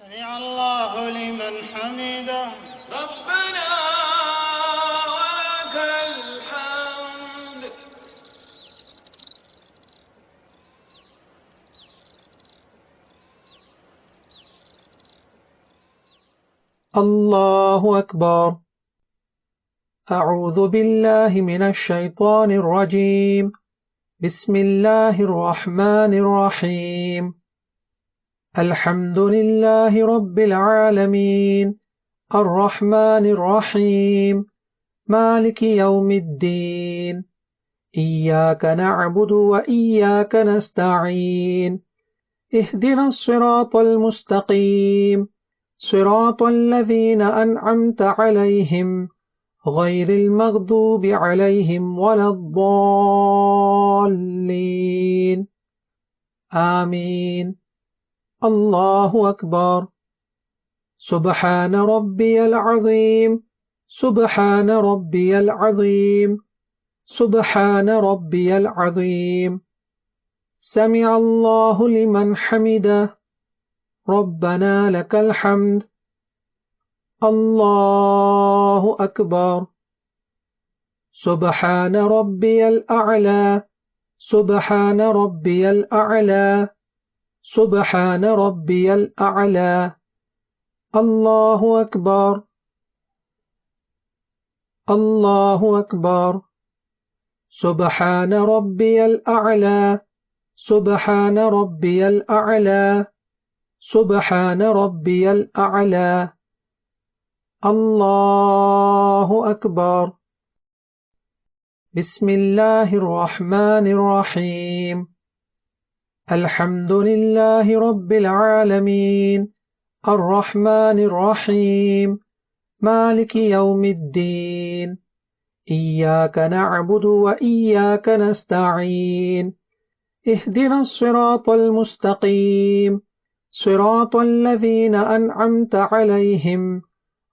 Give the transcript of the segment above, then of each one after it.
سمع الله لمن حمده ربنا ولك الحمد. الله أكبر. أعوذ بالله من الشيطان الرجيم. بسم الله الرحمن الرحيم. الحمد لله رب العالمين الرحمن الرحيم مالك يوم الدين. إياك نعبد وإياك نستعين. اهدنا الصراط المستقيم صراط الذين أنعمت عليهم غير المغضوب عليهم ولا الضالين. آمين. الله أكبر. سبحان ربي العظيم سبحان ربي العظيم سبحان ربي العظيم. سمع الله لمن حمده ربنا لك الحمد. الله أكبر. سبحان ربي الأعلى سبحان ربي الأعلى سبحان ربي الأعلى. الله أكبر. الله أكبر. سبحان ربي الأعلى سبحان ربي الأعلى سبحان ربي الأعلى. الله أكبر. بسم الله الرحمن الرحيم. الحمد لله رب العالمين الرحمن الرحيم مالك يوم الدين. إياك نعبد وإياك نستعين. اهدنا الصراط المستقيم صراط الذين أنعمت عليهم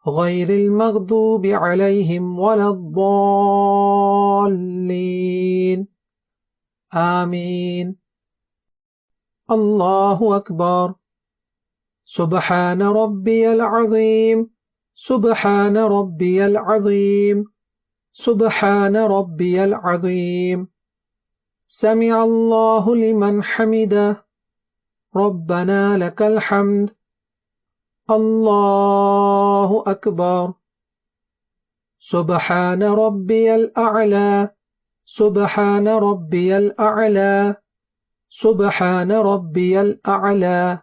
غير المغضوب عليهم ولا الضالين. آمين. الله أكبر. سبحان ربي العظيم سبحان ربي العظيم سبحان ربي العظيم. سمع الله لمن حمده ربنا لك الحمد. الله أكبر. سبحان ربي الأعلى سبحان ربي الأعلى سبحان ربي الأعلى.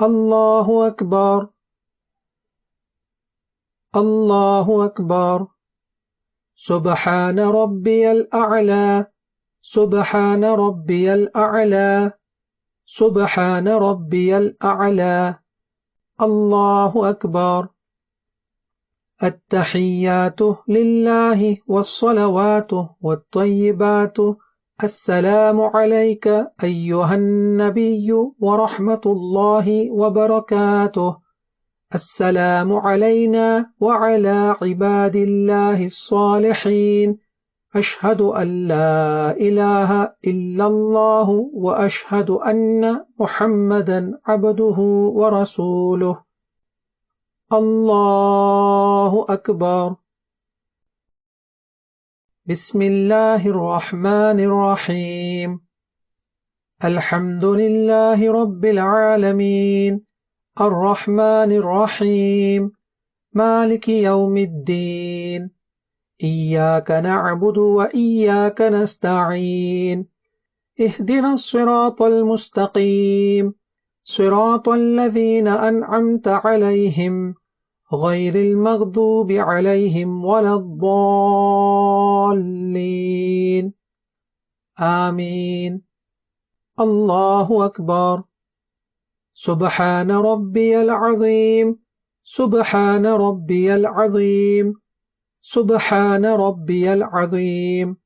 الله أكبر. الله أكبر. سبحان ربي الأعلى سبحان ربي الأعلى سبحان ربي الأعلى. الله أكبر. التحيات لله والصلوات والطيبات. السلام عليك أيها النبي ورحمة الله وبركاته. السلام علينا وعلى عباد الله الصالحين. أشهد أن لا إله إلا الله وأشهد أن محمدا عبده ورسوله. الله أكبر. بسم الله الرحمن الرحيم. الحمد لله رب العالمين الرحمن الرحيم مالك يوم الدين. إياك نعبد وإياك نستعين. اهدنا الصراط المستقيم صراط الذين أنعمت عليهم غير المغضوب عليهم ولا الضالين. آمين. الله أكبر. سبحان ربي العظيم سبحان ربي العظيم سبحان ربي العظيم.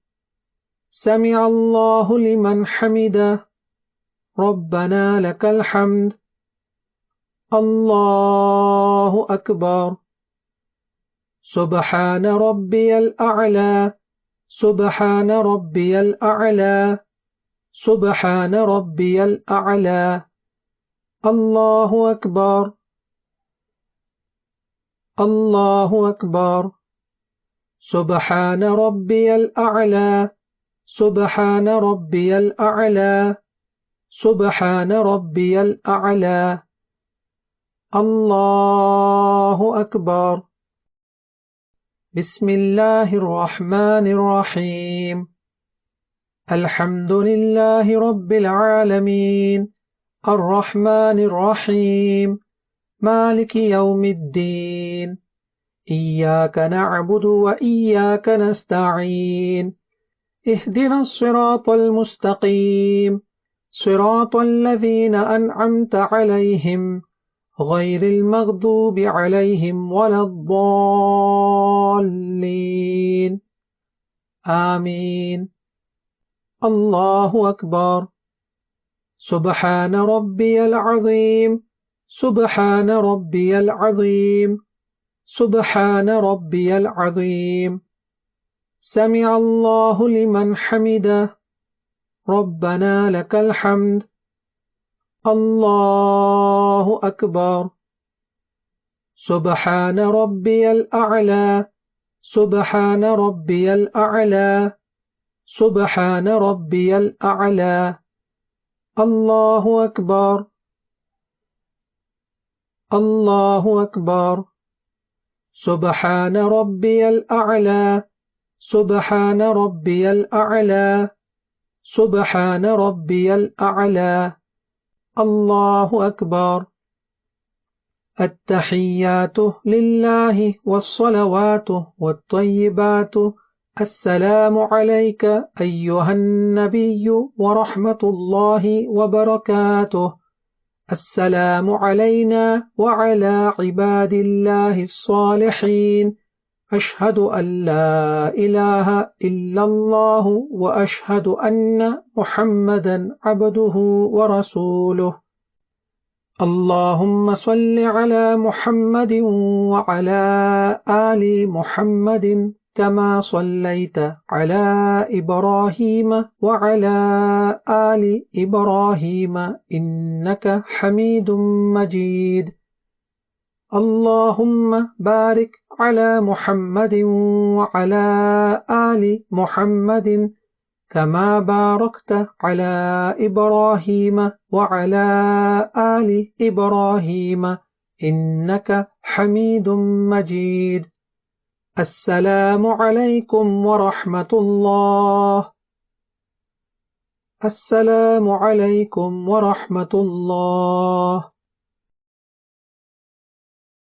سمع الله لمن حمده ربنا لك الحمد. الله أكبر. سبحان ربي الأعلى سبحان ربي الأعلى سبحان ربي الأعلى. الله أكبر الله أكبر سبحان ربي الأعلى سبحان ربي الأعلى سبحان ربي الأعلى الله أكبر بسم الله الرحمن الرحيم الحمد لله رب العالمين الرحمن الرحيم مالك يوم الدين إياك نعبد وإياك نستعين اهدنا الصراط المستقيم صراط الذين أنعمت عليهم غير المغضوب عليهم ولا الضالين آمين الله أكبر سبحان ربي العظيم سبحان ربي العظيم سبحان ربي العظيم سمع الله لمن حمده ربنا لك الحمد الله أكبر سبحان ربي الأعلى سبحان ربي الأعلى سبحان ربي الأعلى الله أكبر الله أكبر سبحان ربي الأعلى سبحان ربي الأعلى سبحان ربي الأعلى الله أكبر التحيات لله والصلوات والطيبات السلام عليك أيها النبي ورحمة الله وبركاته السلام علينا وعلى عباد الله الصالحين أشهد أن لا إله إلا الله وأشهد أن محمدا عبده ورسوله اللهم صل على محمد وعلى آل محمد كما صليت على إبراهيم وعلى آل إبراهيم إنك حميد مجيد اللهم بارك على محمد وعلى آل محمد كما باركت على إبراهيم وعلى آل إبراهيم إنك حميد مجيد السلام عليكم ورحمة الله السلام عليكم ورحمة الله